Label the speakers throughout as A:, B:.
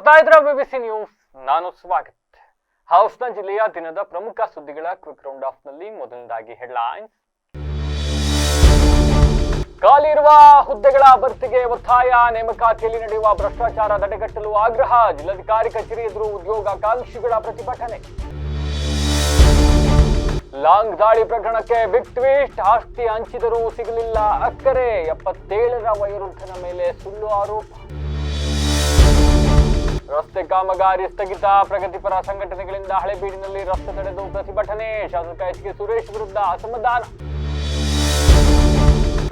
A: ನೋಡ್ತಾ ಇದ್ರ BBC news. ನಾನು ಸ್ವಾಗತ್. ಹಾಸನ ಜಿಲ್ಲೆಯ ದಿನದ ಪ್ರಮುಖ ಸುದ್ದಿಗಳ ಕ್ವಿಕ್ ರೌಂಡ್ ಆಫ್ ನಲ್ಲಿ ಮೊದಲನೇದಾಗಿ ಹೆಡ್ಲೈನ್ಸ್. ಖಾಲಿ ಇರುವ ಹುದ್ದೆಗಳ ಭರ್ತಿಗೆ ಒತ್ತಾಯ, ನೇಮಕಾತಿಯಲ್ಲಿ ನಡೆಯುವ ಭ್ರಷ್ಟಾಚಾರ ತಡೆಗಟ್ಟಲು ಆಗ್ರಹ, ಜಿಲ್ಲಾಧಿಕಾರಿ ಕಚೇರಿ ಎದುರು ಉದ್ಯೋಗಾಕಾಂಕ್ಷಿಗಳ ಪ್ರತಿಭಟನೆ. ಲಾಂಗ್ ದಾಳಿ ಪ್ರಕರಣಕ್ಕೆ ಬಿಗ್ ಟ್ವಿಸ್ಟ್, ಆಸ್ತಿ ಹಂಚಿದರೂ ಸಿಗಲಿಲ್ಲ ಅಕ್ಕರೆ, 77ರ ವಯೋವೃದ್ಧನ ಮೇಲೆ ಸುಳ್ಳು ಆರೋಪ. ರಸ್ತೆ ಕಾಮಗಾರಿ ಸ್ಥಗಿತ, ಪ್ರಗತಿಪರ ಸಂಘಟನೆಗಳಿಂದ ಹಳೆಬೀಡಿನಲ್ಲಿ ರಸ್ತೆ ತಡೆದು ಪ್ರತಿಭಟನೆ, ಶಾಸಕ ಎಚ್ ಕೆ ಸುರೇಶ್ ವಿರುದ್ಧ ಅಸಮಾಧಾನ.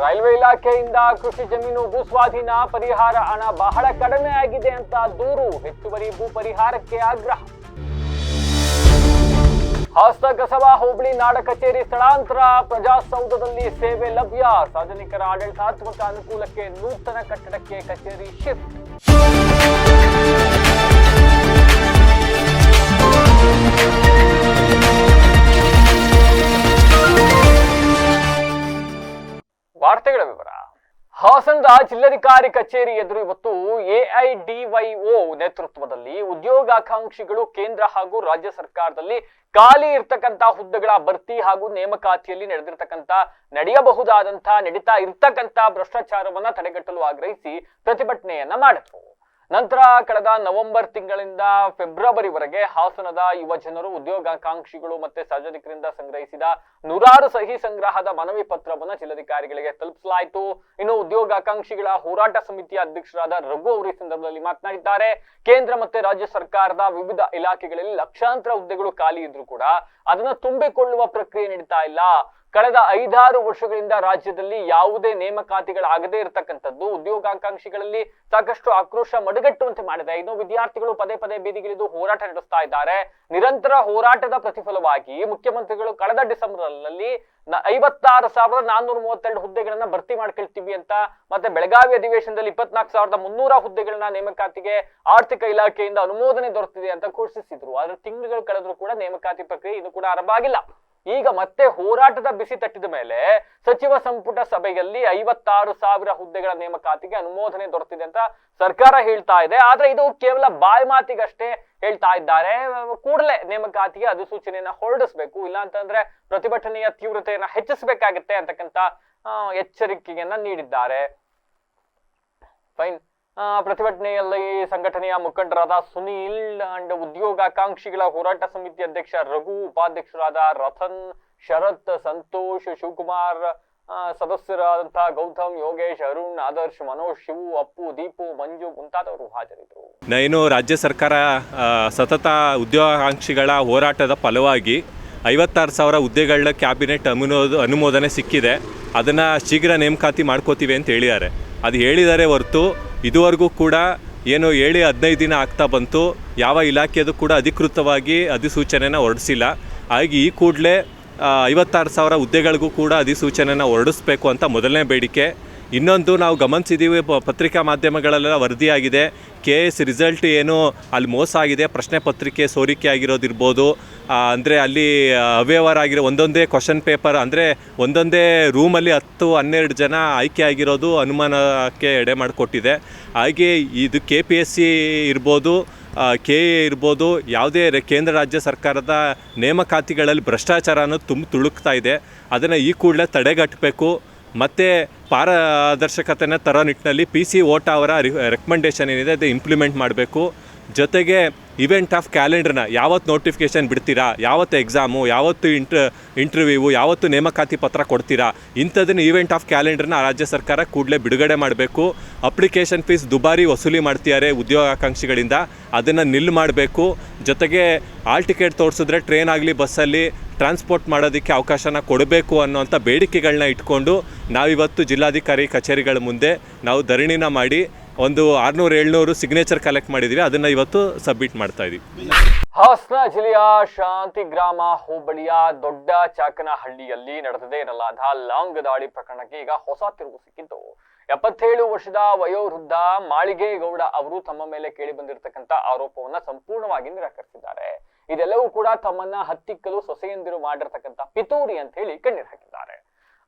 A: ರೈಲ್ವೆ ಇಲಾಖೆಯಿಂದ ಕೃಷಿ ಜಮೀನು ಭೂಸ್ವಾಧೀನ, ಪರಿಹಾರ ಹಣ ಬಹಳ ಕಡಿಮೆ ಆಗಿದೆ ಅಂತ ದೂರು, ಹೆಚ್ಚುವರಿ ಭೂ ಪರಿಹಾರಕ್ಕೆ ಆಗ್ರಹ. ಹಾಸನ ಕಸಬಾ ಹೋಬಳಿ ನಾಡ ಕಚೇರಿ ಸ್ಥಳಾಂತರ, ಪ್ರಜಾಸೌಧದಲ್ಲಿ ಸೇವೆ ಲಭ್ಯ, ಸಾರ್ವಜನಿಕರ ಆಡಳಿತಾತ್ಮಕ ಅನುಕೂಲಕ್ಕೆ ನೂತನ ಕಟ್ಟಡಕ್ಕೆ ಕಚೇರಿ ಶಿಫ್ಟ್. ವಾರ್ತೆಗಳ ವಿವರ. ಹಾಸನದ ಜಿಲ್ಲಾಧಿಕಾರಿ ಕಚೇರಿ ಎದುರು ಇವತ್ತು ಎಐಡಿವೈಒ ನೇತೃತ್ವದಲ್ಲಿ ಉದ್ಯೋಗಾಕಾಂಕ್ಷಿಗಳು ಕೇಂದ್ರ ಹಾಗೂ ರಾಜ್ಯ ಸರ್ಕಾರದಲ್ಲಿ ಖಾಲಿ ಇರ್ತಕ್ಕಂಥ ಹುದ್ದೆಗಳ ಭರ್ತಿ ಹಾಗೂ ನೇಮಕಾತಿಯಲ್ಲಿ ನಡೀತಾ ಇರ್ತಕ್ಕಂಥ ಭ್ರಷ್ಟಾಚಾರವನ್ನ ತಡೆಗಟ್ಟಲು ಆಗ್ರಹಿಸಿ ಪ್ರತಿಭಟನೆಯನ್ನ ಮಾಡಿದ್ರು. ನಂತರ ಕಳೆದ ನವೆಂಬರ್ ತಿಂಗಳಿಂದ ಫೆಬ್ರವರಿವರೆಗೆ ಹಾಸನದ ಯುವ ಜನರು, ಉದ್ಯೋಗಾಕಾಂಕ್ಷಿಗಳು ಮತ್ತೆ ಸಾರ್ವಜನಿಕರಿಂದ ಸಂಗ್ರಹಿಸಿದ 100 ಸಹಿ ಸಂಗ್ರಹದ ಮನವಿ ಪತ್ರವನ್ನು ಜಿಲ್ಲಾಧಿಕಾರಿಗಳಿಗೆ ತಲುಪಿಸಲಾಯಿತು. ಇನ್ನು ಉದ್ಯೋಗಾಕಾಂಕ್ಷಿಗಳ ಹೋರಾಟ ಸಮಿತಿಯ ಅಧ್ಯಕ್ಷರಾದ ರಘು ಅವರು ಈ ಸಂದರ್ಭದಲ್ಲಿ ಮಾತನಾಡಿದ್ದಾರೆ. ಕೇಂದ್ರ ಮತ್ತೆ ರಾಜ್ಯ ಸರ್ಕಾರದ ವಿವಿಧ ಇಲಾಖೆಗಳಲ್ಲಿ ಲಕ್ಷಾಂತರ ಹುದ್ದೆಗಳು ಖಾಲಿ ಇದ್ರೂ ಕೂಡ ಅದನ್ನು ತುಂಬಿಕೊಳ್ಳುವ ಪ್ರಕ್ರಿಯೆ ನಡೀತಾ ಇಲ್ಲ. ಕಳೆದ 5-6 ವರ್ಷಗಳಿಂದ ರಾಜ್ಯದಲ್ಲಿ ಯಾವುದೇ ನೇಮಕಾತಿಗಳಾಗದೇ ಇರತಕ್ಕಂಥದ್ದು ಉದ್ಯೋಗಾಕಾಂಕ್ಷಿಗಳಲ್ಲಿ ಸಾಕಷ್ಟು ಆಕ್ರೋಶ ಮಡುಗಟ್ಟುವಂತೆ ಮಾಡಿದೆ. ಇನ್ನು ವಿದ್ಯಾರ್ಥಿಗಳು ಪದೇ ಪದೇ ಬೀದಿಗಿಳಿದು ಹೋರಾಟ ನಡೆಸ್ತಾ ಇದ್ದಾರೆ. ನಿರಂತರ ಹೋರಾಟದ ಪ್ರತಿಫಲವಾಗಿ ಮುಖ್ಯಮಂತ್ರಿಗಳು ಕಳೆದ ಡಿಸೆಂಬರ್ನಲ್ಲಿ 56,432 ಹುದ್ದೆಗಳನ್ನ ಭರ್ತಿ ಮಾಡ್ಕೊಳ್ತೀವಿ ಅಂತ, ಮತ್ತೆ ಬೆಳಗಾವಿ ಅಧಿವೇಶನದಲ್ಲಿ 24,300 ಹುದ್ದೆಗಳನ್ನ ನೇಮಕಾತಿಗೆ ಆರ್ಥಿಕ ಇಲಾಖೆಯಿಂದ ಅನುಮೋದನೆ ದೊರೆತಿದೆ ಅಂತ ಘೋಷಿಸಿದ್ರು. ಆದ್ರೆ ತಿಂಗಳುಗಳು ಕಳೆದ್ರೂ ಕೂಡ ನೇಮಕಾತಿ ಪ್ರಕ್ರಿಯೆ ಇದು ಕೂಡ ಆರಂಭ ಆಗಿಲ್ಲ. ಈಗ ಮತ್ತೆ ಹೋರಾಟದ ಬಿಸಿ ತಟ್ಟಿದ ಮೇಲೆ ಸಚಿವ ಸಂಪುಟ ಸಭೆಯಲ್ಲಿ 56,000 ಹುದ್ದೆಗಳ ನೇಮಕಾತಿಗೆ ಅನುಮೋದನೆ ದೊರೆತಿದೆ ಅಂತ ಸರ್ಕಾರ ಹೇಳ್ತಾ ಇದೆ. ಆದ್ರೆ ಇದು ಕೇವಲ ಬಾಯಿ ಮಾತಿಗಷ್ಟೇ ಹೇಳ್ತಾ ಇದ್ದಾರೆ. ಕೂಡಲೇ ನೇಮಕಾತಿಗೆ ಅಧಿಸೂಚನೆಯನ್ನ ಹೊರಡಿಸಬೇಕು, ಇಲ್ಲ ಅಂತಂದ್ರೆ ಪ್ರತಿಭಟನೆಯ ತೀವ್ರತೆಯನ್ನ ಹೆಚ್ಚಿಸಬೇಕಾಗುತ್ತೆ ಅಂತಕ್ಕಂಥ ಎಚ್ಚರಿಕೆಯನ್ನ ನೀಡಿದ್ದಾರೆ. ಫೈನ್. ಪ್ರತಿಭಟನೆಯಲ್ಲಿ ಸಂಘಟನೆಯ ಮುಖಂಡರಾದ ಸುನೀಲ್ ಅಂಡ್ ಉದ್ಯೋಗಾಕಾಂಕ್ಷಿಗಳ ಹೋರಾಟ ಸಮಿತಿ ಅಧ್ಯಕ್ಷ ರಘು, ಉಪಾಧ್ಯಕ್ಷರಾದ ರತನ್, ಶರತ್, ಸಂತೋಷ್, ಶಿವಕುಮಾರ್, ಸದಸ್ಯರಾದಂತಹ ಗೌತಮ್, ಯೋಗೇಶ್, ಅರುಣ್, ಆದರ್ಶ್, ಮನೋಜ್, ಶಿವು, ಅಪ್ಪು, ದೀಪು, ಮಂಜು ಮುಂತಾದವರು ಹಾಜರಿದ್ದರು.
B: ಏನು ರಾಜ್ಯ ಸರ್ಕಾರ ಸತತ ಉದ್ಯೋಗಾಕಾಂಕ್ಷಿಗಳ ಹೋರಾಟದ ಫಲವಾಗಿ 56,000 ಹುದ್ದೆಗಳ ಕ್ಯಾಬಿನೆಟ್ ಅನುಮೋದನೆ ಸಿಕ್ಕಿದೆ. ಅದನ್ನು ಶೀಘ್ರ ನೇಮಕಾತಿ ಮಾಡ್ಕೋತೀವಿ ಅಂತ ಹೇಳಿದ್ದಾರೆ. ಅದು ಹೇಳಿದ್ದಾರೆ ಹೊರತು ಇದುವರೆಗೂ ಕೂಡ ಏನು ಹೇಳಿ 15 ದಿನ ಆಗ್ತಾ ಬಂತು, ಯಾವ ಇಲಾಖೆಯದು ಕೂಡ ಅಧಿಕೃತವಾಗಿ ಅಧಿಸೂಚನೆನ ಹೊರಡಿಸಿಲ್ಲ. ಹಾಗೆ ಈ ಕೂಡಲೇ 56,000 ಹುದ್ದೆಗಳಿಗೂ ಕೂಡ ಅಧಿಸೂಚನೆನ ಹೊರಡಿಸ್ಬೇಕು ಅಂತ ಮೊದಲನೇ ಬೇಡಿಕೆ. ಇನ್ನೊಂದು ನಾವು ಗಮನಿಸಿದ್ದೀವಿ, ಪತ್ರಿಕಾ ಮಾಧ್ಯಮಗಳೆಲ್ಲ ವರದಿಯಾಗಿದೆ, KS ರಿಸಲ್ಟ್ ಏನು ಅಲ್ಲಿ ಮೋಸ ಆಗಿದೆ, ಪ್ರಶ್ನೆ ಪತ್ರಿಕೆ ಸೋರಿಕೆ ಆಗಿರೋದಿರ್ಬೋದು, ಅಂದರೆ ಅಲ್ಲಿ ಅವ್ಯವಹಾರ ಆಗಿರೋ ಒಂದೊಂದೇ ಕ್ವಶನ್ ಪೇಪರ್, ಅಂದರೆ ಒಂದೊಂದೇ ರೂಮಲ್ಲಿ 10-12 ಜನ ಆಯ್ಕೆ ಆಗಿರೋದು ಅನುಮಾನಕ್ಕೆ ಎಡೆ ಮಾಡಿಕೊಟ್ಟಿದೆ. ಹಾಗೆ ಇದು KPSC ಇರ್ಬೋದು, KA ಇರ್ಬೋದು, ಯಾವುದೇ ಕೇಂದ್ರ ರಾಜ್ಯ ಸರ್ಕಾರದ ನೇಮಕಾತಿಗಳಲ್ಲಿ ಭ್ರಷ್ಟಾಚಾರ ಅನ್ನೋದು ತುಳುಕ್ತಾ ಇದೆ. ಅದನ್ನು ಈ ಕೂಡಲೇ ತಡೆಗಟ್ಟಬೇಕು. ಮತ್ತು ಪಾರದರ್ಶಕತೆನ ತರೋ ನಿಟ್ಟಿನಲ್ಲಿ PC ಓಟಾ ಅವರ ರೆಕಮೆಂಡೇಷನ್ ಏನಿದೆ ಅದು ಇಂಪ್ಲಿಮೆಂಟ್ ಮಾಡಬೇಕು. ಜೊತೆಗೆ ಇವೆಂಟ್ ಆಫ್ ಕ್ಯಾಲೆಂಡ್ರನ್ನ ಯಾವತ್ತು ನೋಟಿಫಿಕೇಷನ್ ಬಿಡ್ತೀರಾ, ಯಾವತ್ತು ಎಕ್ಸಾಮು, ಯಾವತ್ತು ಇಂಟರ್ವ್ಯೂವು, ಯಾವತ್ತು ನೇಮಕಾತಿ ಪತ್ರ ಕೊಡ್ತೀರಾ, ಇಂಥದ್ದನ್ನು ಇವೆಂಟ್ ಆಫ್ ಕ್ಯಾಲೆಂಡ್ರನ್ನ ರಾಜ್ಯ ಸರ್ಕಾರ ಕೂಡಲೇ ಬಿಡುಗಡೆ ಮಾಡಬೇಕು. ಅಪ್ಲಿಕೇಶನ್ ಫೀಸ್ ದುಬಾರಿ ವಸೂಲಿ ಮಾಡ್ತಿದ್ದಾರೆ ಉದ್ಯೋಗಾಕಾಂಕ್ಷಿಗಳಿಂದ, ಅದನ್ನು ನಿಲ್ಲು ಮಾಡಬೇಕು. ಜೊತೆಗೆ ಆಲ್ ಟಿಕೆಟ್ ತೋರಿಸಿದ್ರೆ ಟ್ರೈನ್ ಆಗಲಿ ಬಸ್ಸಲ್ಲಿ ಟ್ರಾನ್ಸ್ಪೋರ್ಟ್ ಮಾಡೋದಕ್ಕೆ ಅವಕಾಶನ ಕೊಡಬೇಕು ಅನ್ನೋಂಥ ಬೇಡಿಕೆಗಳನ್ನ ಇಟ್ಕೊಂಡು ನಾವಿವತ್ತು ಜಿಲ್ಲಾಧಿಕಾರಿ ಕಚೇರಿಗಳ ಮುಂದೆ ನಾವು ಧರಣಿನ ಮಾಡಿ ಒಂದು 600-700 ಸಿಗ್ನೇಚರ್ ಕಲೆಕ್ಟ್ ಮಾಡಿದ್ದೀವಿ. ಅದನ್ನು ಇವತ್ತು ಸಬ್ಮಿಟ್ ಮಾಡ್ತಾ ಇದ್ದೀವಿ.
A: ಹಾಸನ ಜಿಲ್ಲೆಯ ಶಾಂತಿಗ್ರಾಮ ಹೋಬಳಿಯ ದೊಡ್ಡ ಚಾಕನಹಳ್ಳಿಯಲ್ಲಿ ನಡೆದಿದೆ ಎನ್ನಲಾದ ಲಾಂಗ್ ದಾಳಿ ಪ್ರಕರಣಕ್ಕೆ ಈಗ ಹೊಸ ತಿರುವು ಸಿಕ್ಕಿದ್ದು. 77 ವರ್ಷದ ವಯೋವೃದ್ಧ ಮಾಳಿಗೇಗೌಡ ಅವರು ತಮ್ಮ ಮೇಲೆ ಕೇಳಿ ಬಂದಿರತಕ್ಕಂಥ ಆರೋಪವನ್ನ ಸಂಪೂರ್ಣವಾಗಿ ನಿರಾಕರಿಸಿದ್ದಾರೆ. ಇದೆಲ್ಲವೂ ಕೂಡ ತಮ್ಮನ್ನ ಹತ್ತಿಕ್ಕಲು ಸೊಸೆಯಂದಿರು ಮಾಡಿರ್ತಕ್ಕಂಥ ಪಿತೂರಿ ಅಂತ ಹೇಳಿ ಕಣ್ಣೀರು ಹಾಕಿದ್ದಾರೆ.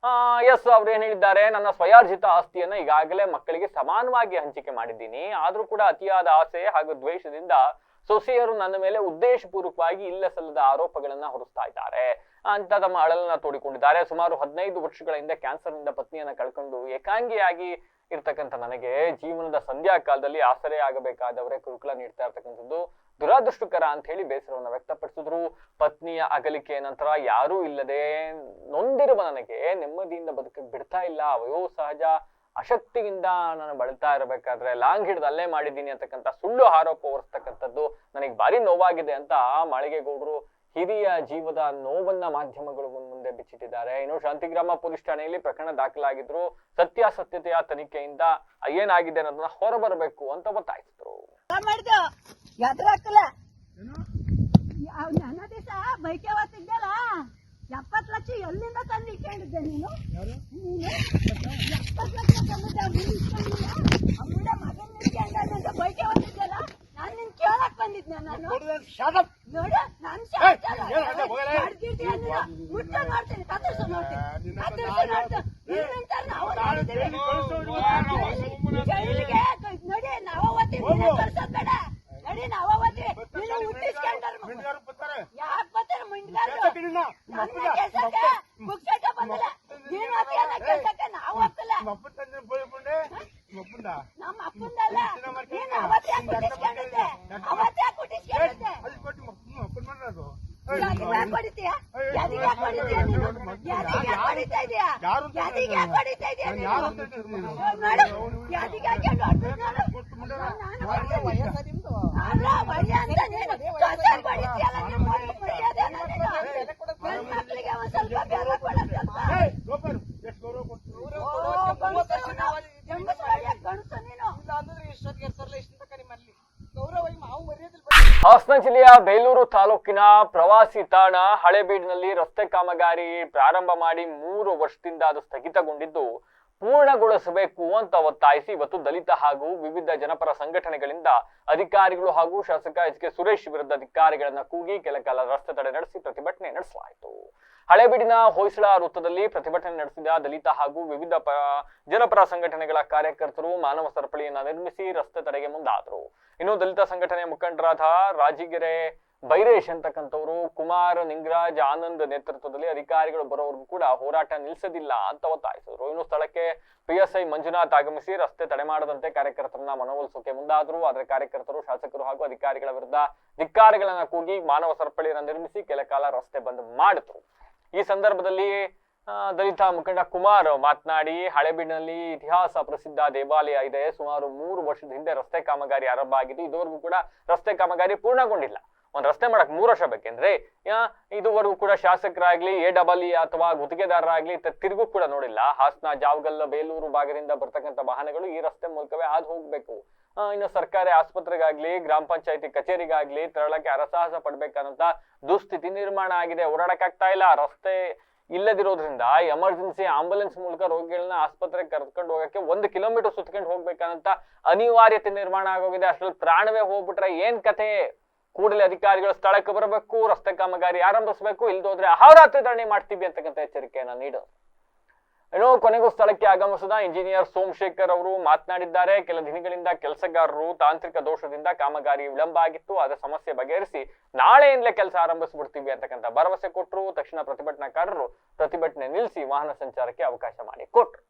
A: ಎಸ್ ಅವ್ರು ಏನ್ ಹೇಳಿದ್ದಾರೆ, ನನ್ನ ಸ್ವಯಾರ್ಜಿತ ಆಸ್ತಿಯನ್ನ ಈಗಾಗಲೇ ಮಕ್ಕಳಿಗೆ ಸಮಾನವಾಗಿ ಹಂಚಿಕೆ ಮಾಡಿದ್ದೀನಿ, ಆದ್ರೂ ಕೂಡ ಅತಿಯಾದ ಆಸೆ ಹಾಗೂ ದ್ವೇಷದಿಂದ ಸೊಸೆಯರು ನನ್ನ ಮೇಲೆ ಉದ್ದೇಶಪೂರ್ವಕವಾಗಿ ಇಲ್ಲ ಸಲ್ಲದ ಆರೋಪಗಳನ್ನ ಹೊರಿಸ್ತಾ ಇದ್ದಾರೆ ಅಂತ ತಮ್ಮ ಅಳಲನ್ನ ತೋಡಿಕೊಂಡಿದ್ದಾರೆ. ಸುಮಾರು 15 ವರ್ಷಗಳ ಹಿಂದೆ ಕ್ಯಾನ್ಸರ್ ನಿಂದ ಪತ್ನಿಯನ್ನ ಕಳ್ಕೊಂಡು ಏಕಾಂಗಿಯಾಗಿ ಇರ್ತಕ್ಕಂಥ ನನಗೆ ಜೀವನದ ಸಂಧ್ಯಾ ಕಾಲದಲ್ಲಿ ಆಸರೆ ಆಗಬೇಕಾದವರೇ ಕುರುಕುಲ ನೀಡ್ತಾ ಇರ್ತಕ್ಕಂಥದ್ದು ದುರಾದೃಷ್ಟಕರ ಅಂತ ಹೇಳಿ ಬೇಸರವನ್ನ ವ್ಯಕ್ತಪಡಿಸಿದ್ರು. ಪತ್ನಿಯ ಅಗಲಿಕೆ ನಂತರ ಯಾರೂ ಇಲ್ಲದೆ ನೊಂದಿರುವ ನನಗೆ ನೆಮ್ಮದಿಯಿಂದ ಬದುಕಕ್ಕೆ ಬಿಡ್ತಾ ಇಲ್ಲ, ವಯೋಸಹಜ ಅಶಕ್ತಿಯಿಂದ ನಾನು ಬಳಲ್ತಾ ಇರಬೇಕಾದ್ರೆ ಲಾಂಗ್ ಹಿಡಿದು ಅಲ್ಲೇ ಮಾಡಿದ್ದೀನಿ ಅಂತಕ್ಕಂಥ ಸುಳ್ಳು ಆರೋಪ ಹೊರಿಸ್ತಕ್ಕಂಥದ್ದು ನನಗೆ ಭಾರಿ ನೋವಾಗಿದೆ ಅಂತ ಮಾಳಿಗೆಗೌಡರು ಹಿರಿಯ ಜೀವದ ನೋವನ್ನ ಮಾಧ್ಯಮಗಳು ಮುಂದೆ ಬಿಚ್ಚಿಟ್ಟಿದ್ದಾರೆ. ಇನ್ನು ಶಾಂತಿಗ್ರಾಮ ಪೊಲೀಸ್ ಠಾಣೆಯಲ್ಲಿ ಪ್ರಕರಣ ದಾಖಲಾಗಿದ್ರು. ಸತ್ಯಾಸತ್ಯತೆಯ ತನಿಖೆಯಿಂದ ಏನಾಗಿದೆ ಅನ್ನೋದನ್ನ ಹೊರಬರಬೇಕು ಅಂತ ಒತ್ತಾಯಿಸಿದ್ರು.
C: ಬೈಕೆ ಓದ್ತಿದ್ದಲ್ಲ 70 ಲಕ್ಷ ಎಲ್ಲಿಂದ ತಂದಿಟ್ಕೊಂಡಿದ್ದೆ ನೀನು? 70 ಲಕ್ಷ ತಂದಿದ್ದೆ ಮಗನ್ ನಿಂತ್ಕೊಂಡ ಬೈಕೆ ಓದ್ತಿದ್ದಲ್ಲ, ನಾನ್ ನಿನ್ ಕೇಳಕ್ ಬಂದಿದ್ನ. ನಾನು ನೋಡು, ನಾನ್ ಮುಟ್ಟ ನೋಡ್ತೀನಿ, ಕತ್ತರಿಸು ನೋಡ್ತೀನಿ, ಜೈಲಿಗೆ ನೋಡಿ. ನಾವ ಓದ್ತೀವಿ, ಕಳ್ಸೋದ್ ಬೇಡ. ನೋಡಿ, ನಾವ ಓದ್ತೀವಿ, ನೀನು ಹುಟ್ಟಿಸ್ಕೊಂಡ್ರು ಯಾಕೆ ಬರ್ತಾರೆ ಮುಂಡ್ಗಾರು? ನನ್ನ ಕೆಲ್ಸಕ್ಕೆ ಬುಕ್ಸಕ್ಕೆ ಬಂದಿಲ್ಲ, ನೀನು ಅದೇನ ಕೆಲ್ಸಕ್ಕೆ ನಾವು ಹೋಗ್ತಿಲ್ಲ. ನಮ್ಮ ಅಪ್ಪಂದಲ್ಲ, ನೀನು ಅವತ್ತೇ ಹುಟ್ಟಿಸ್ಕೊಂಡಿದ್ದೆ, ಅವತ್ತೇ ಹುಟ್ಟಿಸ್ಕೊಂಡಿದ್ದೆ. ಹೊಡಿತೀಯ? ಯಾರಿಗೆ ಹೊಡಿತೀಯ ನೀನು? ಯಾರಿಗೆ ಹೊಡಿತಾ ಇದೀಯಾ? ಯಾರಿಗೆ ಹೊಡಿತಾ ಇದೀಯ ನೀನು? ನೋಡು, ಯಾರಿಗೆ ಹಾಕೊಂಡು ಅಲ್ಲ ಹೊಡಿಯ ಅಂತ ನೀನು ಕಸರ್ ಹೊಡಿತೀಯಲ್ಲ, ನೀನು ಹೊಡಿಯೋದೇ ಮಕ್ಕಳಿಗೆ ಒಂದ್ ಸ್ವಲ್ಪ ಬೆಲ್ಲ ಕೊಡಕ್ಕೆ ಗಣಸು ನೀನು.
A: ಹಾಸನ ಜಿಲ್ಲೆಯ ಬೇಲೂರು ತಾಲೂಕಿನ ಪ್ರವಾಸಿ ತಾಣ ಹಳೇಬೀಡಿನಲ್ಲಿ ರಸ್ತೆ ಕಾಮಗಾರಿ ಪ್ರಾರಂಭ ಮಾಡಿ 3 ವರ್ಷದಿಂದ ಅದು ಸ್ಥಗಿತಗೊಂಡಿದ್ದು ಪೂರ್ಣಗೊಳಿಸಬೇಕು ಅಂತ ಒತ್ತಾಯಿಸಿ ಇವತ್ತು ದಲಿತ ಹಾಗೂ ವಿವಿಧ ಜನಪರ ಸಂಘಟನೆಗಳಿಂದ ಅಧಿಕಾರಿಗಳು ಹಾಗೂ ಶಾಸಕ ಎಚ್ ಕೆ ಸುರೇಶ್ ವಿರುದ್ಧ ಅಧಿಕಾರಿಗಳನ್ನ ಕೂಗಿ ಕೆಲಕಾಲ ರಸ್ತೆ ತಡೆ ನಡೆಸಿ ಪ್ರತಿಭಟನೆ ನಡೆಸಲಾಯಿತು. ಹಳೇಬೀಡಿನ ಹೊಯ್ಸಳ ವೃತ್ತದಲ್ಲಿ ಪ್ರತಿಭಟನೆ ನಡೆಸಿದ ದಲಿತ ಹಾಗೂ ವಿವಿಧ ಜನಪರ ಸಂಘಟನೆಗಳ ಕಾರ್ಯಕರ್ತರು ಮಾನವ ಸರಪಳಿಯನ್ನ ನಿರ್ಮಿಸಿ ರಸ್ತೆ ತಡೆಗೆ ಮುಂದಾದರು. ಇನ್ನು ದಲಿತ ಸಂಘಟನೆಯ ಮುಖಂಡರಾದ ರಾಜಿಗೆರೆ ಬೈರೇಶ್ ಅಂತಕ್ಕಂಥವ್ರು, ಕುಮಾರ್, ನಿಂಗರಾಜ್, ಆನಂದ್ ನೇತೃತ್ವದಲ್ಲಿ ಅಧಿಕಾರಿಗಳು ಬರೋವರೆಗೂ ಕೂಡ ಹೋರಾಟ ನಿಲ್ಲಿಸದಿಲ್ಲ ಅಂತ ಒತ್ತಾಯಿಸಿದ್ರು. ಇನ್ನು ಸ್ಥಳಕ್ಕೆ PSI ಮಂಜುನಾಥ್ ಆಗಮಿಸಿ ರಸ್ತೆ ತಡೆ ಮಾಡದಂತೆ ಕಾರ್ಯಕರ್ತರನ್ನ ಮನವೊಲಿಸೋಕೆ ಮುಂದಾದ್ರು. ಆದರೆ ಕಾರ್ಯಕರ್ತರು ಶಾಸಕರು ಹಾಗೂ ಅಧಿಕಾರಿಗಳ ವಿರುದ್ಧ ಧಿಕ್ಕಾರಗಳನ್ನ ಕೂಗಿ ಮಾನವ ಸರಪಳಿಯನ್ನ ನಿರ್ಮಿಸಿ ಕೆಲ ಕಾಲ ರಸ್ತೆ ಬಂದ್ ಮಾಡಿದ್ರು. ಈ ಸಂದರ್ಭದಲ್ಲಿ ದಲಿತ ಮುಖಂಡ ಕುಮಾರ್ ಮಾತನಾಡಿ, ಹಳೇಬೀಡಿನಲ್ಲಿ ಇತಿಹಾಸ ಪ್ರಸಿದ್ಧ ದೇವಾಲಯ ಇದೆ. ಸುಮಾರು 3 ವರ್ಷದ ಹಿಂದೆ ರಸ್ತೆ ಕಾಮಗಾರಿ ಆರಂಭ ಆಗಿದ್ದು ಇದುವರೆಗೂ ಕೂಡ ರಸ್ತೆ ಕಾಮಗಾರಿ ಪೂರ್ಣಗೊಂಡಿಲ್ಲ. ಒಂದ್ ರಸ್ತೆ ಮಾಡಕ್ 3 ವರ್ಷ ಬೇಕೆಂದ್ರೆ ಇದುವರೆಗೂ ಕೂಡ ಶಾಸಕರಾಗ್ಲಿ AEE ಅಥವಾ ಗುತ್ತಿಗೆದಾರರಾಗ್ಲಿ ತಿರುಗೂ ಕೂಡ ನೋಡಿಲ್ಲ. ಹಾಸನ, ಜಾವಗಲ್, ಬೇಲೂರು ಭಾಗದಿಂದ ಬರ್ತಕ್ಕಂಥ ವಾಹನಗಳು ಈ ರಸ್ತೆ ಮೂಲಕವೇ ಹಾದು ಹೋಗ್ಬೇಕು. ಇನ್ನು ಸರ್ಕಾರಿ ಆಸ್ಪತ್ರೆಗಾಗ್ಲಿ, ಗ್ರಾಮ ಪಂಚಾಯತಿ ಕಚೇರಿಗಾಗ್ಲಿ ತೆರಳಕ್ಕೆ ಅರಸಾಹಸ ಪಡ್ಬೇಕನ್ನಂತ ದುಸ್ಥಿತಿ ನಿರ್ಮಾಣ ಆಗಿದೆ. ಓಡಾಡಕ್ಕಾಗ್ತಾ ಇಲ್ಲ. ರಸ್ತೆ ಇಲ್ಲದಿರೋದ್ರಿಂದ ಎಮರ್ಜೆನ್ಸಿ ಆಂಬುಲೆನ್ಸ್ ಮೂಲಕ ರೋಗಿಗಳನ್ನ ಆಸ್ಪತ್ರೆಗೆ ಕರ್ಕೊಂಡು ಹೋಗಕ್ಕೆ 1 ಕಿಲೋಮೀಟರ್ ಸುತ್ತಕೊಂಡು ಹೋಗ್ಬೇಕನ್ನಂತ ಅನಿವಾರ್ಯತೆ ನಿರ್ಮಾಣ ಆಗೋಗಿದೆ. ಅಷ್ಟ್ರಲ್ಲಿ ಪ್ರಾಣವೇ ಹೋಗ್ಬಿಟ್ರೆ ಏನ್ ಕಥೆ? ಕೂಡಲೇ ಅಧಿಕಾರಿಗಳು ಸ್ಥಳಕ್ಕೆ ಬರಬೇಕು, ರಸ್ತೆ ಕಾಮಗಾರಿ ಆರಂಭಿಸಬೇಕು, ಇಲ್ದೋದ್ರೆ ಅಹೋರಾತ್ರಿ ಧರಣಿ ಮಾಡ್ತೀವಿ ಅಂತಕ್ಕಂಥ ಎಚ್ಚರಿಕೆಯನ್ನ ನೀಡೋದು. ಇನ್ನು ಕೊನೆಗೂ ಸ್ಥಳಕ್ಕೆ ಆಗಮಿಸಿದ ಇಂಜಿನಿಯರ್ ಸೋಮಶೇಖರ್ ಅವರು ಮಾತನಾಡಿದ್ದಾರೆ. ಕೆಲ ದಿನಗಳಿಂದ ಕೆಲಸಗಾರರು ತಾಂತ್ರಿಕ ದೋಷದಿಂದ ಕಾಮಗಾರಿ ವಿಳಂಬ ಆಗಿತ್ತು. ಅದರ ಸಮಸ್ಯೆ ಬಗೆಹರಿಸಿ ನಾಳೆಯಿಂದಲೇ ಕೆಲಸ ಆರಂಭಿಸ್ಬಿಡ್ತೀವಿ ಅಂತಕ್ಕಂಥ ಭರವಸೆ ಕೊಟ್ಟರು. ತಕ್ಷಣ ಪ್ರತಿಭಟನಾಕಾರರು ಪ್ರತಿಭಟನೆ ನಿಲ್ಲಿಸಿ ವಾಹನ ಸಂಚಾರಕ್ಕೆ ಅವಕಾಶ ಮಾಡಿಕೊಟ್ರು.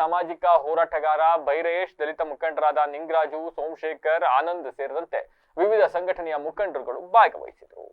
A: ಸಾಮಾಜಿಕ ಹೋರಾಟಗಾರ ಬೈರೇಶ್, ದಲಿತ ಮುಖಂಡರಾದ ನಿಂಗರಾಜು, ಸೋಮಶೇಖರ್, ಆನಂದ್ ಸೇರಿದಂತೆ ವಿವಿಧ ಸಂಘಟನೆಯ ಮುಖಂಡರುಗಳು ಭಾಗವಹಿಸಿದರು.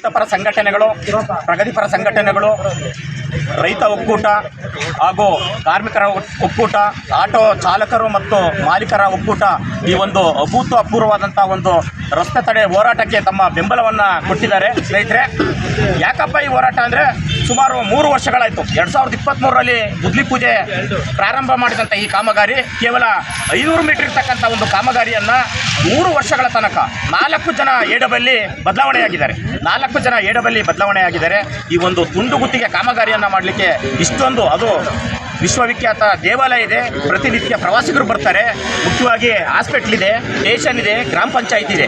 D: ರೈತಪರ ಸಂಘಟನೆಗಳು, ಪ್ರಗತಿಪರ ಸಂಘಟನೆಗಳು, ರೈತ ಒಕ್ಕೂಟ ಹಾಗೂ ಕಾರ್ಮಿಕರ ಒಕ್ಕೂಟ, ಆಟೋ ಚಾಲಕರು ಮತ್ತು ಮಾಲೀಕರ ಒಕ್ಕೂಟ ಈ ಒಂದು ಅಭೂತಪೂರ್ವವಾದಂಥ ಒಂದು ರಸ್ತೆ ತಡೆ ಹೋರಾಟಕ್ಕೆ ತಮ್ಮ ಬೆಂಬಲವನ್ನು ಕೊಟ್ಟಿದ್ದಾರೆ. ಸ್ನೇಹಿತರೆ, ಯಾಕಪ್ಪ ಈ ಹೋರಾಟ ಅಂದರೆ ಸುಮಾರು 3 ವರ್ಷಗಳಾಯಿತು. 2023ರಲ್ಲಿ ಗುದ್ಲಿ ಪೂಜೆ ಪ್ರಾರಂಭ ಮಾಡಿದಂಥ ಈ ಕಾಮಗಾರಿ ಕೇವಲ 500 ಮೀಟರ್ ಇರ್ತಕ್ಕಂಥ ಒಂದು ಕಾಮಗಾರಿಯನ್ನು 3 ವರ್ಷಗಳ ತನಕ 4 ಜನ ಎಡಬಲ್ಲಿ ಬದಲಾವಣೆಯಾಗಿದ್ದಾರೆ. 4 ಜನ ಎಡಬಲ್ಲಿ ಬದಲಾವಣೆಯಾಗಿದ್ದಾರೆ. ಈ ಒಂದು ತುಂಡು ಗುತ್ತಿಗೆ ಕಾಮಗಾರಿಯನ್ನು ಮಾಡಲಿಕ್ಕೆ ಇಷ್ಟೊಂದು, ಅದು ವಿಶ್ವವಿಖ್ಯಾತ ದೇವಾಲಯ ಇದೆ, ಪ್ರತಿನಿತ್ಯ ಪ್ರವಾಸಿಗರು ಬರ್ತಾರೆ, ಮುಖ್ಯವಾಗಿ ಹಾಸ್ಪಿಟ್ಲ್ ಇದೆ, ಸ್ಟೇಷನ್ ಇದೆ, ಗ್ರಾಮ ಪಂಚಾಯತ್ ಇದೆ.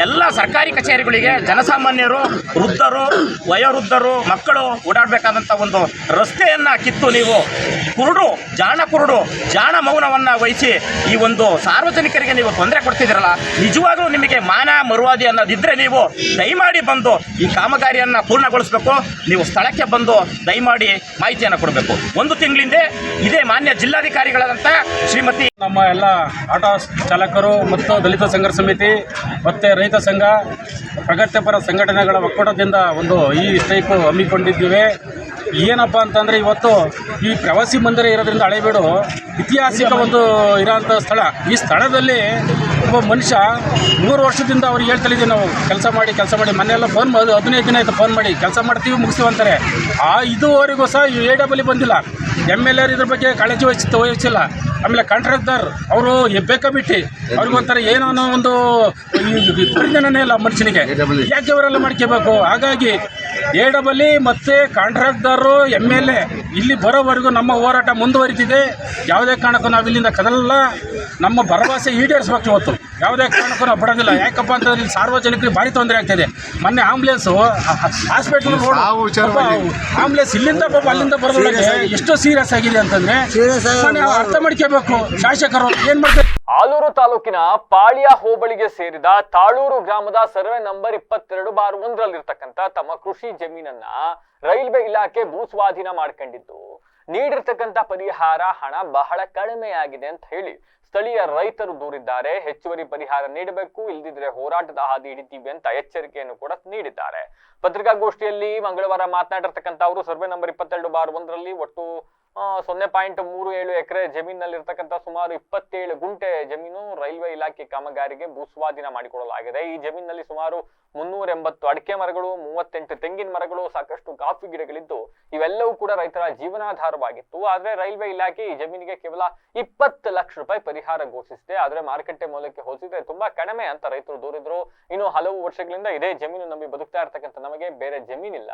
D: ಎಲ್ಲ ಸರ್ಕಾರಿ ಕಚೇರಿಗಳಿಗೆ ಜನಸಾಮಾನ್ಯರು, ವೃದ್ಧರು, ವಯೋವೃದ್ಧರು, ಮಕ್ಕಳು ಓಡಾಡಬೇಕಾದಂಥ ಒಂದು ರಸ್ತೆಯನ್ನು ಕಿತ್ತು ನೀವು ಜಾಣ ಮೌನವನ್ನು ವಹಿಸಿ ಈ ಒಂದು ಸಾರ್ವಜನಿಕರಿಗೆ ನೀವು ತೊಂದರೆ ಕೊಡ್ತಿದ್ದೀರಲ್ಲ, ನಿಜವಾಗ್ಲೂ ನಿಮಗೆ ಮಾನ ಮರುವಾದಿ ಅನ್ನೋದಿದ್ದರೆ ನೀವು ದಯಮಾಡಿ ಬಂದು ಈ ಕಾಮಗಾರಿಯನ್ನು ಪೂರ್ಣಗೊಳಿಸಬೇಕು. ನೀವು ಸ್ಥಳಕ್ಕೆ ಬಂದು ದಯಮಾಡಿ ಮಾಹಿತಿಯನ್ನು ಕೊಡಬೇಕು. 1 ತಿಂಗಳಿಂದ ಇದೇ ಮಾನ್ಯ ಜಿಲ್ಲಾಧಿಕಾರಿಗಳಾದಂಥ ಶ್ರೀಮತಿ
E: ನಮ್ಮ ಎಲ್ಲ ಆಟೋ ಚಾಲಕರು ಮತ್ತು ದಲಿತ ಸಂಘರ್ಷ ಸಮಿತಿ ಮತ್ತು ರೈತ ಸಂಘ, ಪ್ರಗತಿಪರ ಸಂಘಟನೆಗಳ ಒಕ್ಕೂಟದಿಂದ ಈ ಸ್ಟ್ರೈಕು ಹಮ್ಮಿಕೊಂಡಿದ್ದೇವೆ. ಏನಪ್ಪ ಅಂತಂದರೆ ಇವತ್ತು ಈ ಪ್ರವಾಸಿ ಮಂದಿರ ಇರೋದ್ರಿಂದ ಹಳೇಬೀಡು ಐತಿಹಾಸಿಕ ಇರೋಂಥ ಸ್ಥಳ. ಈ ಸ್ಥಳದಲ್ಲಿ ಒಬ್ಬ ಮನುಷ್ಯ 3 ವರ್ಷದಿಂದ ಅವ್ರಿಗೆ ಹೇಳ್ತಲಿದ್ದೀವಿ ನಾವು ಕೆಲಸ ಮಾಡಿ ಮನೆಯೆಲ್ಲ ಫೋನ್ 15 ದಿನ ಆಯಿತು ಫೋನ್ ಮಾಡಿ ಕೆಲಸ ಮಾಡ್ತೀವಿ ಮುಗಿಸ್ತೀವಿ ಅಂತಾರೆ. ಇದುವರೆಗೂ ಸಹ AW ಬಂದಿಲ್ಲ. MLA ಇದ್ರ ಬಗ್ಗೆ ಕಾಳಜಿ ವಹಿಸಿಲ್ಲ. ಆಮೇಲೆ ಕಾಂಟ್ರಾಕ್ಟರ್ ಅವರು ಬೇಕಾಬಿಟ್ಟು ಅವ್ರಿಗೊಂಥರ ಏನೋ ಒಂದು ಪರಿಜ್ಞಾನನೇ ಇಲ್ಲ ಮನುಷ್ಯನಿಗೆ. ಯಾಕೆ ಅವರೆಲ್ಲ ಮಾಡ್ಕೋಬೇಕು? ಹಾಗಾಗಿ AW ಮತ್ತು ಕಾಂಟ್ರಾಕ್ಟರು MLA ಇಲ್ಲಿ ಬರೋವರೆಗೂ ನಮ್ಮ ಹೋರಾಟ ಮುಂದುವರಿತಿದೆ. ಯಾವುದೇ ಕಾರಣಕ್ಕೂ ನಾವು ಇಲ್ಲಿಂದ ಕದಲಲ್ಲ. ನಮ್ಮ ಭರವಸೆ ಈಡೇರಿಸ್ಬೇಕು. ಇವತ್ತು ಯಾವುದೇ ಕಾರಣಕ್ಕೂ ನಾವು ಬಿಡೋದಿಲ್ಲ. ಯಾಕಪ್ಪ ಅಂತಂದ್ರೆ ಇಲ್ಲಿ ಸಾರ್ವಜನಿಕರಿಗೆ ಭಾರಿ ತೊಂದರೆ ಆಗ್ತಾಯಿದೆ. ಮೊನ್ನೆ ಆಂಬುಲೆನ್ಸು ಹಾಸ್ಪಿಟಲ್ ಆಂಬುಲೆನ್ಸ್ ಇಲ್ಲಿಂದ ಅಲ್ಲಿಂದ ಬರೋದಕ್ಕೆ ಎಷ್ಟು ಸೀರಿಯಸ್ ಆಗಿದೆ ಅಂತಂದರೆ ಅರ್ಥ ಮಾಡ್ಕೋಬೇಕು ಶಾಸಕರು ಏನು ಮಾಡ್ತಾರೆ.
A: ಆಲೂರು ತಾಲೂಕಿನ ಪಾಳ್ಯ ಹೋಬಳಿಗೆ ಸೇರಿದ ತಾಳೂರು ಗ್ರಾಮದ ಸರ್ವೆ ನಂಬರ್ 22/1ರಲ್ಲಿರ್ತಕ್ಕಂಥ ತಮ್ಮ ಕೃಷಿ ಜಮೀನನ್ನ ರೈಲ್ವೆ ಇಲಾಖೆ ಭೂಸ್ವಾಧೀನ ಮಾಡ್ಕೊಂಡಿದ್ದು, ನೀಡಿರ್ತಕ್ಕಂಥ ಪರಿಹಾರ ಹಣ ಬಹಳ ಕಡಿಮೆಯಾಗಿದೆ ಅಂತ ಹೇಳಿ ಸ್ಥಳೀಯ ರೈತರು ದೂರಿದ್ದಾರೆ. ಹೆಚ್ಚುವರಿ ಪರಿಹಾರ ನೀಡಬೇಕು, ಇಲ್ಲದಿದ್ರೆ ಹೋರಾಟದ ಹಾದಿ ಹಿಡಿತೀವಿ ಅಂತ ಎಚ್ಚರಿಕೆಯನ್ನು ಕೂಡ ನೀಡಿದ್ದಾರೆ. ಪತ್ರಿಕಾಗೋಷ್ಠಿಯಲ್ಲಿ ಮಂಗಳವಾರ ಮಾತನಾಡಿರ್ತಕ್ಕಂಥ ಅವರು ಸರ್ವೆ ನಂಬರ್ 22/1ರಲ್ಲಿ ಒಟ್ಟು 0.37 ಎಕರೆ ಜಮೀನಲ್ಲಿರ್ತಕ್ಕಂಥ ಸುಮಾರು 27 ಗುಂಟೆ ಜಮೀನು ರೈಲ್ವೆ ಇಲಾಖೆ ಕಾಮಗಾರಿಗೆ ಭೂಸ್ವಾಧೀನ ಮಾಡಿಕೊಡಲಾಗಿದೆ. ಈ ಜಮೀನಿನಲ್ಲಿ ಸುಮಾರು 380 ಅಡಿಕೆ ಮರಗಳು, 38 ತೆಂಗಿನ ಮರಗಳು, ಸಾಕಷ್ಟು ಕಾಫಿ ಗಿಡಗಳಿದ್ದು ಇವೆಲ್ಲವೂ ಕೂಡ ರೈತರ ಜೀವನಾಧಾರವಾಗಿತ್ತು. ಆದ್ರೆ ರೈಲ್ವೆ ಇಲಾಖೆ ಈ ಜಮೀನಿಗೆ ಕೇವಲ 20 ಲಕ್ಷ ರೂಪಾಯಿ ಪರಿಹಾರ ಘೋಷಿಸಿದೆ. ಆದ್ರೆ ಮಾರುಕಟ್ಟೆ ಮೌಲ್ಯಕ್ಕೆ ಹೋಲಿಸಿದ್ರೆ ತುಂಬಾ ಕಡಿಮೆ ಅಂತ ರೈತರು ದೂರಿದ್ರು. ಇನ್ನು ಹಲವು ವರ್ಷಗಳಿಂದ ಇದೇ ಜಮೀನು ನಂಬಿ ಬದುಕ್ತಾ ಇರ್ತಕ್ಕಂಥ ನಮಗೆ ಬೇರೆ ಜಮೀನಿಲ್ಲ.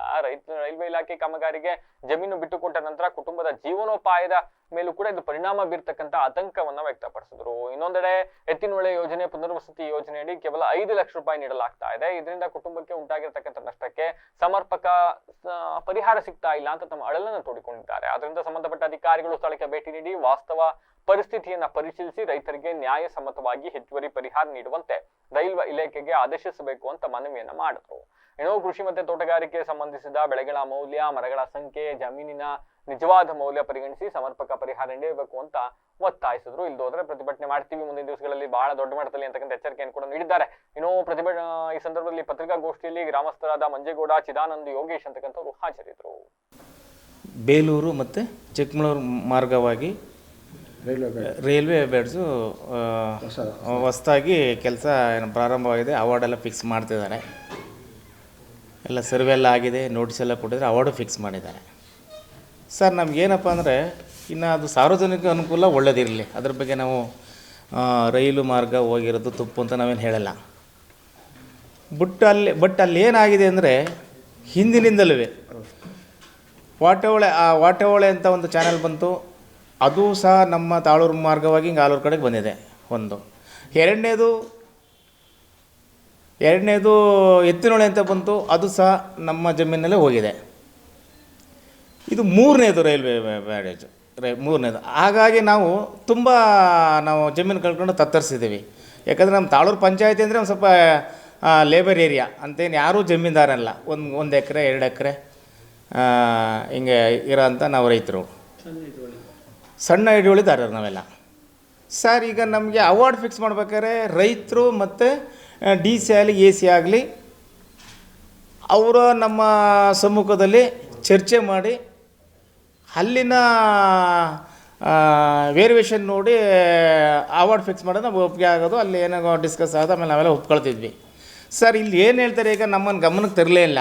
A: ರೈಲ್ವೆ ಇಲಾಖೆ ಕಾಮಗಾರಿಗೆ ಜಮೀನು ಬಿಟ್ಟುಕೊಟ್ಟ ನಂತರ ಕುಟುಂಬದ ಜೀವನೋಪಾಯದ ಮೇಲೂ ಕೂಡ ಇದು ಪರಿಣಾಮ ಬೀರ್ತಕ್ಕಂಥ ಆತಂಕವನ್ನ ವ್ಯಕ್ತಪಡಿಸಿದ್ರು. ಇನ್ನೊಂದೆಡೆ ಎತ್ತಿನಹೊಳೆ ಯೋಜನೆ ಪುನರ್ವಸತಿ ಯೋಜನೆಯಡಿ ಕೇವಲ 5 ಲಕ್ಷ ರೂಪಾಯಿ ನೀಡಲಾಗ್ತಾ ಇದೆ. ಇದರಿಂದ ಕುಟುಂಬಕ್ಕೆ ಉಂಟಾಗಿರ್ತಕ್ಕಂಥ ನಷ್ಟಕ್ಕೆ ಸಮರ್ಪಕ ಪರಿಹಾರ ಸಿಗ್ತಾ ಇಲ್ಲ ಅಂತ ತಮ್ಮ ಅಳಲನ್ನು ತೋಡಿಕೊಂಡಿದ್ದಾರೆ. ಅದರಿಂದ ಸಂಬಂಧಪಟ್ಟ ಅಧಿಕಾರಿಗಳು ಸ್ಥಳಕ್ಕೆ ಭೇಟಿ ನೀಡಿ ವಾಸ್ತವ ಪರಿಸ್ಥಿತಿಯನ್ನ ಪರಿಶೀಲಿಸಿ ರೈತರಿಗೆ ನ್ಯಾಯಸಮ್ಮತವಾಗಿ ಹೆಚ್ಚುವರಿ ಪರಿಹಾರ ನೀಡುವಂತೆ ರೈಲ್ವೆ ಇಲಾಖೆಗೆ ಆದೇಶಿಸಬೇಕು ಅಂತ ಮನವಿಯನ್ನ ಮಾಡಿದ್ರು. ಏನೋ ಕೃಷಿ ಮತ್ತೆ ತೋಟಗಾರಿಕೆ ಸಂಬಂಧಿಸಿದ ಬೆಳೆಗಳ ಮೌಲ್ಯ, ಮರಗಳ ಸಂಖ್ಯೆ, ಜಮೀನಿನ ನಿಜವಾದ ಮೌಲ್ಯ ಪರಿಗಣಿಸಿ ಸಮರ್ಪಕ ಪರಿಹಾರ ನೀಡಬೇಕು ಅಂತ ಒತ್ತಾಯಿಸಿದ್ರು. ಇಲ್ದೋದ್ರೆ ಪ್ರತಿಭಟನೆ ಮಾಡ್ತೀವಿ ಮುಂದಿನ ದಿವಸಗಳಲ್ಲಿ ಬಹಳ ದೊಡ್ಡ ಮಟ್ಟದಲ್ಲಿ ಅಂತಕ್ಕಂಥ ಎಚ್ಚರಿಕೆಯನ್ನು ಕೂಡ ನೀಡಿದ್ದಾರೆ. ಇನ್ನು ಈ ಸಂದರ್ಭದಲ್ಲಿ ಪತ್ರಿಕಾಗೋಷ್ಠಿಯಲ್ಲಿ ಗ್ರಾಮಸ್ಥರಾದ ಮಂಜೇಗೌಡ, ಚಿದಾನಂದ್, ಯೋಗೇಶ್ ಅಂತಕ್ಕಂಥವ್ರು ಹಾಜರಿದ್ದರು.
F: ಬೇಲೂರು ಮತ್ತು ಚಿಕ್ಕಮಗಳೂರು ಮಾರ್ಗವಾಗಿ ರೈಲ್ವೆ ಬೆಡ್ಸು ಹೊಸದಾಗಿ ಕೆಲಸ ಪ್ರಾರಂಭವಾಗಿದೆ. ಅವಾರ್ಡೆಲ್ಲ ಫಿಕ್ಸ್ ಮಾಡ್ತಿದ್ದಾರೆ. ಎಲ್ಲ ಸರ್ವೆ ಎಲ್ಲ ಆಗಿದೆ, ನೋಟಿಸ್ ಎಲ್ಲ ಕೊಟ್ಟಿದ್ದಾರೆ, ಅವಾರ್ಡು ಫಿಕ್ಸ್ ಮಾಡಿದ್ದಾರೆ. ಸರ್ ನಮಗೇನಪ್ಪ ಅಂದರೆ ಇನ್ನು ಅದು ಸಾರ್ವಜನಿಕ ಅನುಕೂಲ ಒಳ್ಳೆಯದಿರಲಿ, ಅದ್ರ ಬಗ್ಗೆ ನಾವು ರೈಲು ಮಾರ್ಗ ಹೋಗಿರೋದು ತಪ್ಪು ಅಂತ ನಾವೇನು ಹೇಳಲ್ಲ. ಬಟ್ ಅಲ್ಲಿ ಏನಾಗಿದೆ ಅಂದರೆ ಹಿಂದಿನಿಂದಲೂ ವಾಟೆಹೊಳೆ ಅಂತ ಒಂದು ಚಾನೆಲ್ ಬಂತು. ಅದು ಸಹ ನಮ್ಮ ತಾಳೂರು ಮಾರ್ಗವಾಗಿ ಹಿಂಗೆ ಆಲೂರು ಕಡೆಗೆ ಬಂದಿದೆ ಒಂದು. ಎರಡನೇದು ಎತ್ತಿನಹೊಳೆ ಅಂತ ಬಂತು, ಅದು ಸಹ ನಮ್ಮ ಜಮೀನಲ್ಲೇ ಹೋಗಿದೆ. ಇದು ಮೂರನೇದು ರೈಲ್ವೆ ಬ್ಯಾರೇಜು, ಮೂರನೇದು. ಹಾಗಾಗಿ ನಾವು ಜಮೀನು ಕಳ್ಕೊಂಡು ತತ್ತರಿಸಿದ್ದೀವಿ. ಯಾಕಂದರೆ ನಮ್ಮ ತಾಳೂರು ಪಂಚಾಯತಿ ಅಂದರೆ ಒಂದು ಸ್ವಲ್ಪ ಲೇಬರ್ ಏರಿಯಾ ಅಂತೇನು ಯಾರೂ ಜಮೀನ್ದಾರಲ್ಲ. ಒಂದು ಎಕರೆ 2 ಎಕರೆ ಹಿಂಗೆ ಇರೋಂಥ ನಾವು ರೈತರು, ಸಣ್ಣ ಹಿಡಿಯುಳಿದಾರರು ನಾವೆಲ್ಲ. ಸರ್ ಈಗ ನಮಗೆ ಅವಾರ್ಡ್ ಫಿಕ್ಸ್ ಮಾಡ್ಬೇಕಾದ್ರೆ ರೈತರು ಮತ್ತು DC ಆಗಲಿ AC ಆಗಲಿ ಅವರು ನಮ್ಮ ಸಮ್ಮುಖದಲ್ಲಿ ಚರ್ಚೆ ಮಾಡಿ ಅಲ್ಲಿನ ವೇರಿಯೇಷನ್ ನೋಡಿ ಅವಾರ್ಡ್ ಫಿಕ್ಸ್ ಮಾಡೋದು ನಾವು ಒಪ್ಪಿಗೆ ಆಗೋದು, ಅಲ್ಲಿ ಏನೋ ಡಿಸ್ಕಸ್ ಆಗೋದು, ಆಮೇಲೆ ನಾವೆಲ್ಲ ಒಪ್ಕೊಳ್ತಿದ್ವಿ. ಸರ್ ಇಲ್ಲಿ ಏನು ಹೇಳ್ತಾರೆ, ಈಗ ನಮ್ಮನ್ನು ಗಮನಕ್ಕೆ ತರಲೇ ಇಲ್ಲ.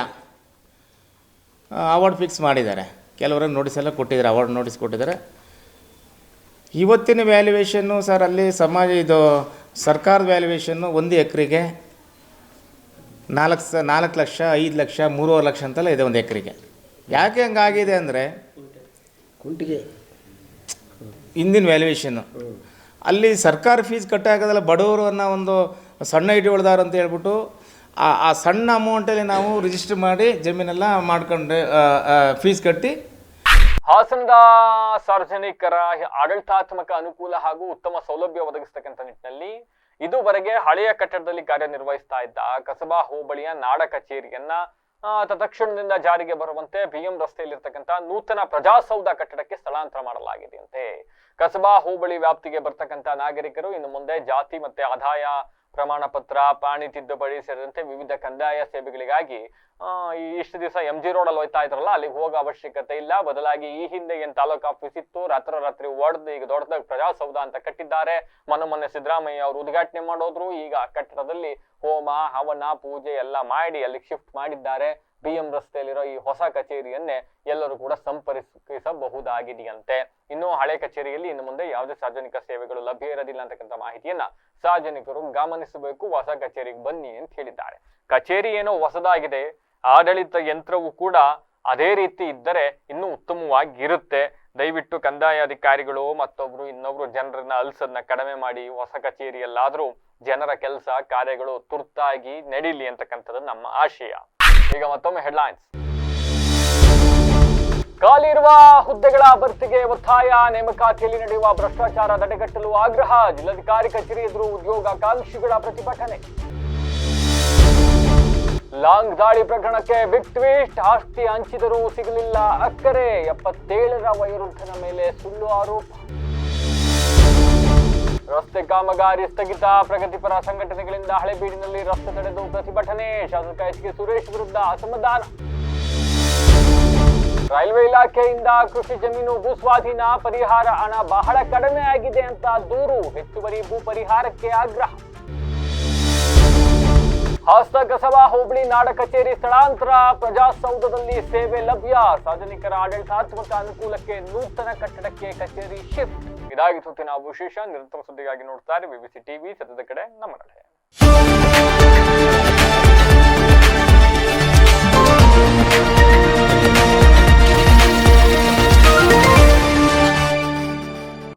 F: ಅವಾರ್ಡ್ ಫಿಕ್ಸ್ ಮಾಡಿದ್ದಾರೆ, ಕೆಲವರಿಗೆ ನೋಟಿಸ್ ಎಲ್ಲ ಕೊಟ್ಟಿದ್ದಾರೆ, ಅವಾರ್ಡ್ ನೋಟಿಸ್ ಕೊಟ್ಟಿದ್ದಾರೆ. ಇವತ್ತಿನ ವ್ಯಾಲ್ಯೂಯೇಷನ್ನು ಸರ್ ಅಲ್ಲಿ ಇದು ಸರ್ಕಾರದ ವ್ಯಾಲ್ಯೂಯೇಷನ್ನು 1 ಎಕರೆಗೆ 4 ಲಕ್ಷ, 5 ಲಕ್ಷ, 3.5 ಲಕ್ಷ ಅಂತೆಲ್ಲ ಇದೆ 1 ಎಕರೆಗೆ. ಯಾಕೆ ಹಂಗಾಗಿದೆ ಅಂದರೆ ಇಂದಿನ ವ್ಯಾಲ್ಯೂಯೇಷನ್ನು ಅಲ್ಲಿ ಸರ್ಕಾರ ಫೀಸ್ ಕಟ್ಟಾಗೋದಲ್ಲ, ಬಡವರು ಅನ್ನೋ ಒಂದು ಸಣ್ಣ ಹಿಡಿಯೋಳ್ದಾರ ಅಂತ ಹೇಳ್ಬಿಟ್ಟು ಆ ಸಣ್ಣ ಅಮೌಂಟಲ್ಲಿ ನಾವು ರಿಜಿಸ್ಟರ್ ಮಾಡಿ ಜಮೀನೆಲ್ಲ ಮಾಡ್ಕೊಂಡು ಫೀಸ್ ಕಟ್ಟಿ.
A: ಹಾಸನದ ಸಾರ್ವಜನಿಕರ ಆಡಳಿತಾತ್ಮಕ ಅನುಕೂಲ ಹಾಗೂ ಉತ್ತಮ ಸೌಲಭ್ಯ ಒದಗಿಸತಕ್ಕಂಥ ನಿಟ್ಟಿನಲ್ಲಿ ಇದುವರೆಗೆ ಹಳೆಯ ಕಟ್ಟಡದಲ್ಲಿ ಕಾರ್ಯನಿರ್ವಹಿಸ್ತಾ ಇದ್ದ ಕಸಬಾ ಹೋಬಳಿಯ ನಾಡ ಕಚೇರಿಯನ್ನ ತತ್ಕ್ಷಣದಿಂದ ಜಾರಿಗೆ ಬರುವಂತೆ BM ರಸ್ತೆಯಲ್ಲಿರ್ತಕ್ಕಂಥ ನೂತನ ಪ್ರಜಾಸೌಧ ಕಟ್ಟಡಕ್ಕೆ ಸ್ಥಳಾಂತರ ಮಾಡಲಾಗಿದೆಯಂತೆ. ಕಸಬಾ ಹೋಬಳಿ ವ್ಯಾಪ್ತಿಗೆ ಬರ್ತಕ್ಕಂಥ ನಾಗರಿಕರು ಇನ್ನು ಮುಂದೆ ಜಾತಿ ಮತ್ತೆ ಆದಾಯ ಪ್ರಮಾಣ ಪತ್ರ, ಪಾಣಿ ತಿದ್ದುಪಡಿ ಸೇರಿದಂತೆ ವಿವಿಧ ಕಂದಾಯ ಸೇವೆಗಳಿಗಾಗಿ ಇಷ್ಟು ದಿವಸ MG ರೋಡಲ್ಲಿ ಹೋಯ್ತಾ ಇದ್ರಲ್ಲ, ಅಲ್ಲಿಗೆ ಹೋಗೋ ಅವಶ್ಯಕತೆ ಇಲ್ಲ. ಬದಲಾಗಿ ಈ ಹಿಂದೆ ಏನ್ ತಾಲೂಕು ಆಫೀಸ್ ಇತ್ತು, ರಾತ್ರಿ ಒಡೆದು ಈಗ ದೊಡ್ಡದಾಗಿ ಪ್ರಜಾಸೌಧ ಅಂತ ಕಟ್ಟಿದ್ದಾರೆ. ಮೊನ್ನೆ ಸಿದ್ದರಾಮಯ್ಯ ಅವರು ಉದ್ಘಾಟನೆ ಮಾಡೋದ್ರು. ಈಗ ಕಟ್ಟಡದಲ್ಲಿ ಹೋಮ ಹವನ ಪೂಜೆ ಎಲ್ಲ ಮಾಡಿ ಅಲ್ಲಿಗೆ ಶಿಫ್ಟ್ ಮಾಡಿದ್ದಾರೆ. BM ರಸ್ತೆಯಲ್ಲಿರೋ ಈ ಹೊಸ ಕಚೇರಿಯನ್ನೇ ಎಲ್ಲರೂ ಕೂಡ ಸಂಪರ್ಕಿಸಬಹುದಾಗಿದೆಯಂತೆ. ಇನ್ನು ಹಳೆ ಕಚೇರಿಯಲ್ಲಿ ಇನ್ನು ಮುಂದೆ ಯಾವುದೇ ಸಾರ್ವಜನಿಕ ಸೇವೆಗಳು ಲಭ್ಯ ಇರೋದಿಲ್ಲ ಅಂತಕ್ಕಂಥ ಮಾಹಿತಿಯನ್ನ ಸಾರ್ವಜನಿಕರು ಗಮನಿಸಬೇಕು. ಹೊಸ ಕಚೇರಿಗೆ ಬನ್ನಿ ಅಂತ ಹೇಳಿದ್ದಾರೆ. ಕಚೇರಿ ಏನೋ ಹೊಸದಾಗಿದೆ, ಆಡಳಿತ ಯಂತ್ರವು ಕೂಡ ಅದೇ ರೀತಿ ಇದ್ದರೆ ಇನ್ನೂ ಉತ್ತಮವಾಗಿರುತ್ತೆ. ದಯವಿಟ್ಟು ಕಂದಾಯ ಅಧಿಕಾರಿಗಳು ಮತ್ತೊಬ್ರು ಇನ್ನೊಬ್ರು ಜನರನ್ನ ಅಲ್ಸದ್ನ ಕಡಿಮೆ ಮಾಡಿ ಹೊಸ ಕಚೇರಿಯಲ್ಲಾದ್ರೂ ಜನರ ಕೆಲಸ ಕಾರ್ಯಗಳು ತುರ್ತಾಗಿ ನಡೀಲಿ ಅಂತಕ್ಕಂಥದ್ದು ನಮ್ಮ ಆಶಯ. ಈಗ ಮತ್ತೊಮ್ಮೆ ಹೆಡ್ಲೈನ್ಸ್. ಖಾಲಿ ಇರುವ ಹುದ್ದೆಗಳ ಭರ್ತಿಗೆ ಒತ್ತಾಯ, ನೇಮಕಾತಿಯಲ್ಲಿ ನಡೆಯುವ ಭ್ರಷ್ಟಾಚಾರ ತಡೆಗಟ್ಟಲು ಆಗ್ರಹ, ಜಿಲ್ಲಾಧಿಕಾರಿ ಕಚೇರಿ ಎದುರು ಉದ್ಯೋಗಾಕಾಂಕ್ಷಿಗಳ ಪ್ರತಿಭಟನೆ. ಲಾಂಗ್ ದಾಳಿ ಪ್ರಕರಣಕ್ಕೆ ಬಿಗ್ ಟ್ವಿಸ್ಟ್, ಆಸ್ತಿ ಹಂಚಿದರೂ ಸಿಗಲಿಲ್ಲ ಅಕ್ಕರೆ, 77ರ ವಯೋವೃದ್ಧನ ಮೇಲೆ ಸುಳ್ಳು ಆರೋಪ. ರಸ್ತೆ ಕಾಮಗಾರಿ ಸ್ಥಗಿತ, ಪ್ರಗತಿಪರ ಸಂಘಟನೆಗಳಿಂದ ಹಳೆಬೀಡಿನಲ್ಲಿ ರಸ್ತೆ ತಡೆದು ಪ್ರತಿಭಟನೆ, ಶಾಸಕ HK ಸುರೇಶ್ ವಿರುದ್ಧ ಅಸಮಾಧಾನ. ರೈಲ್ವೆ ಇಲಾಖೆಯಿಂದ ಕೃಷಿ ಜಮೀನು ಭೂಸ್ವಾಧೀನ ಪರಿಹಾರ ಹಣ ಬಹಳ ಕಡಿಮೆ ಆಗಿದೆ ಅಂತ ದೂರು, ಹೆಚ್ಚುವರಿ ಭೂ ಪರಿಹಾರಕ್ಕೆ ಆಗ್ರಹ. ಹಾಸನ ಕಸಬಾ ಹೋಬಳಿ ನಾಡ ಕಚೇರಿ ಸ್ಥಳಾಂತರ, ಪ್ರಜಾಸೌಧದಲ್ಲಿ ಸೇವೆ ಲಭ್ಯ, ಸಾರ್ವಜನಿಕರ ಆಡಳಿತಾತ್ಮಕ ಅನುಕೂಲಕ್ಕೆ ನೂತನ ಕಟ್ಟಡಕ್ಕೆ ಕಚೇರಿ ಶಿಫ್ಟ್. ಇದಾಗಿತ್ತು ನಾವು ವಿಶೇಷ. ನಿರಂತರ ಸುದ್ದಿಗಾಗಿ ನೋಡ್ತಾರೆ BBC TV, ಸದ್ಯದ ಕಡೆ ನಮ್ಮ ನಡೆ.